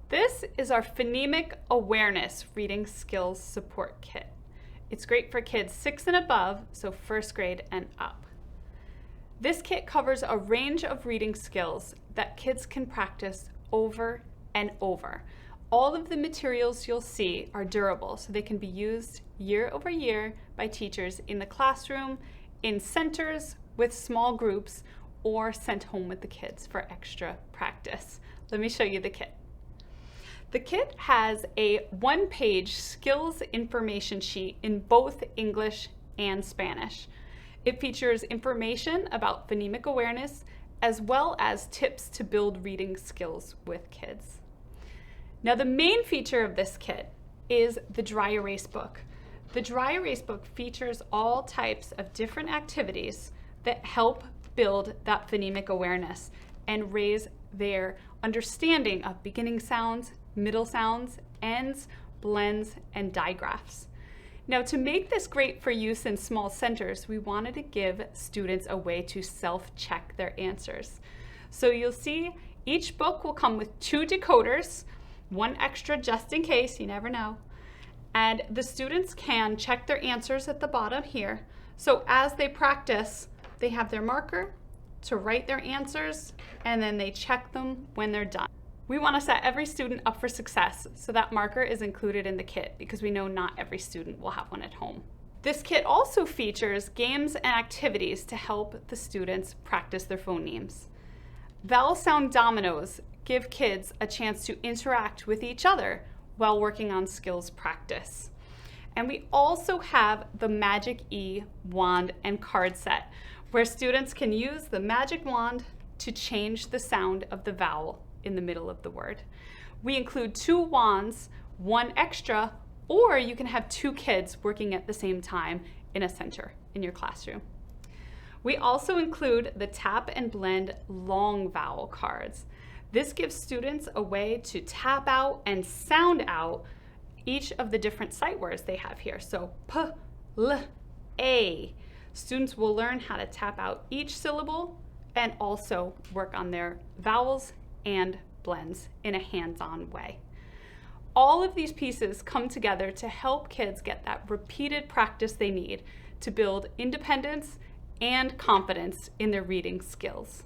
This is our Phonemic Awareness Reading Skills Support Kit. It's great for kids 6 and above, so first grade and up. This kit covers a range of reading skills that kids can practice over and over. All of the materials you'll see are durable, so they can be used year over year by teachers in the classroom, in centers with small groups, or sent home with the kids for extra practice. Let me show you the kit. The kit has a one-page skills information sheet in both English and Spanish. It features information about phonemic awareness as well as tips to build reading skills with kids. Now, the main feature of this kit is the dry erase book. The dry erase book features all types of different activities that help build that phonemic awareness and raise their understanding of beginning sounds, middle sounds, ends, blends, and digraphs. Now, to make this great for use in small centers, we wanted to give students a way to self-check their answers. So you'll see each book will come with 2 decoders, one extra just in case, you never know. And the students can check their answers at the bottom here. So as they practice, they have their marker to write their answers, and then they check them when they're done. We want to set every student up for success, so that marker is included in the kit because we know not every student will have one at home. This kit also features games and activities to help the students practice their phonemes. Vowel sound dominoes give kids a chance to interact with each other while working on skills practice. And we also have the Magic E wand and card set, where students can use the magic wand to change the sound of the vowel in the middle of the word. We include 2 wands, one extra, or you can have 2 kids working at the same time in a center in your classroom. We also include the tap and blend long vowel cards. This gives students a way to tap out and sound out each of the different sight words they have here. So p, l, a. Students will learn how to tap out each syllable and also work on their vowels and blends in a hands-on way. All of these pieces come together to help kids get that repeated practice they need to build independence and confidence in their reading skills.